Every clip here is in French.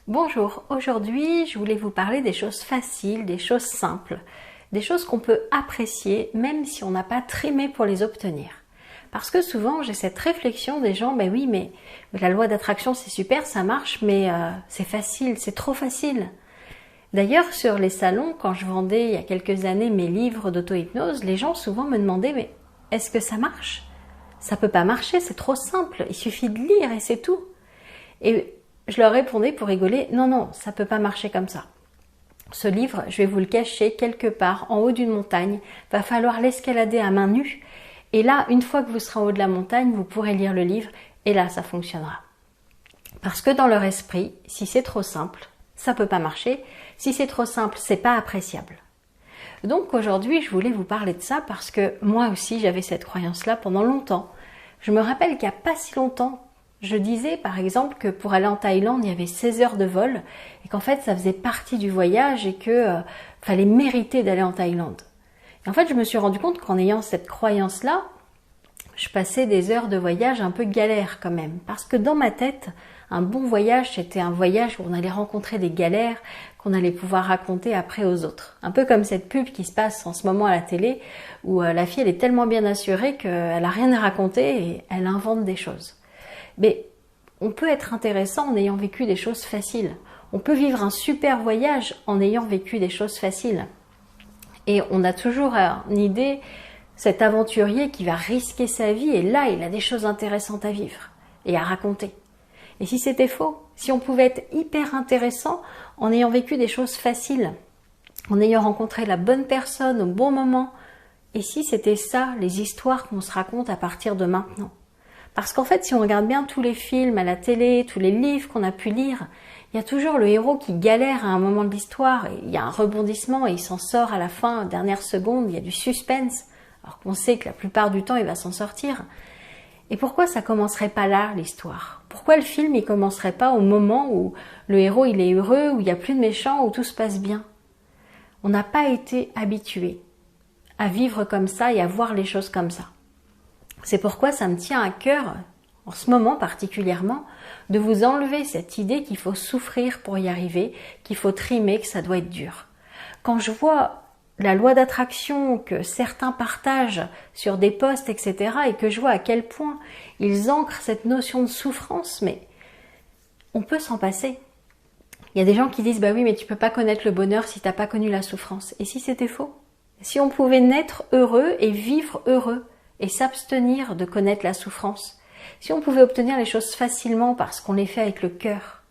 Bonjour, aujourd'hui je voulais vous parler des choses faciles, des choses simples, des choses qu'on peut apprécier même si on n'a pas trimé pour les obtenir. Parce que souvent j'ai cette réflexion des gens, ben oui mais la loi d'attraction c'est super, ça marche, mais c'est facile, c'est trop facile. D'ailleurs sur les salons, quand je vendais il y a quelques années mes livres d'auto-hypnose, les gens souvent me demandaient mais est-ce que ça marche? Ça peut pas marcher, c'est trop simple, il suffit de lire et c'est tout. Et je leur répondais pour rigoler, non, ça peut pas marcher comme ça. Ce livre, je vais vous le cacher quelque part en haut d'une montagne, va falloir l'escalader à main nue, et là, une fois que vous serez en haut de la montagne, vous pourrez lire le livre, et là, ça fonctionnera. Parce que dans leur esprit, si c'est trop simple, ça peut pas marcher, si c'est trop simple, c'est pas appréciable. Donc aujourd'hui, je voulais vous parler de ça parce que moi aussi, j'avais cette croyance-là pendant longtemps. Je me rappelle qu'il n'y a pas si longtemps, je disais par exemple que pour aller en Thaïlande, il y avait 16 heures de vol et qu'en fait ça faisait partie du voyage et que fallait mériter d'aller en Thaïlande. Et en fait, je me suis rendu compte qu'en ayant cette croyance-là, je passais des heures de voyage un peu galères quand même. Parce que dans ma tête, un bon voyage, c'était un voyage où on allait rencontrer des galères qu'on allait pouvoir raconter après aux autres. Un peu comme cette pub qui se passe en ce moment à la télé où la fille elle est tellement bien assurée qu'elle n'a rien à raconter et elle invente des choses. Mais on peut être intéressant en ayant vécu des choses faciles. On peut vivre un super voyage en ayant vécu des choses faciles. Et on a toujours en idée cet aventurier qui va risquer sa vie et là, il a des choses intéressantes à vivre et à raconter. Et si c'était faux, si on pouvait être hyper intéressant en ayant vécu des choses faciles, en ayant rencontré la bonne personne au bon moment, et si c'était ça, les histoires qu'on se raconte à partir de maintenant. Parce qu'en fait, si on regarde bien tous les films à la télé, tous les livres qu'on a pu lire, il y a toujours le héros qui galère à un moment de l'histoire, et il y a un rebondissement et il s'en sort à la fin, dernière seconde, il y a du suspense, alors qu'on sait que la plupart du temps, il va s'en sortir. Et pourquoi ça commencerait pas là, l'histoire? Pourquoi le film, il commencerait pas au moment où le héros, il est heureux, où il n'y a plus de méchants, où tout se passe bien? On n'a pas été habitué à vivre comme ça et à voir les choses comme ça. C'est pourquoi ça me tient à cœur, en ce moment particulièrement, de vous enlever cette idée qu'il faut souffrir pour y arriver, qu'il faut trimer, que ça doit être dur. Quand je vois la loi d'attraction que certains partagent sur des posts, etc., et que je vois à quel point ils ancrent cette notion de souffrance, mais on peut s'en passer. Il y a des gens qui disent, bah oui, mais tu peux pas connaître le bonheur si t'as pas connu la souffrance. Et si c'était faux? Si on pouvait naître heureux et vivre heureux, et s'abstenir de connaître la souffrance. Si on pouvait obtenir les choses facilement parce qu'on les fait avec le cœur.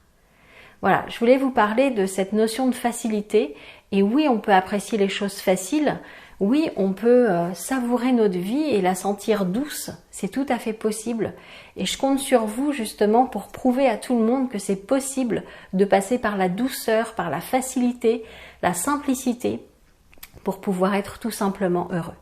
Voilà, je voulais vous parler de cette notion de facilité. Et oui, on peut apprécier les choses faciles. Oui, on peut savourer notre vie et la sentir douce. C'est tout à fait possible. Et je compte sur vous justement pour prouver à tout le monde que c'est possible de passer par la douceur, par la facilité, la simplicité, pour pouvoir être tout simplement heureux.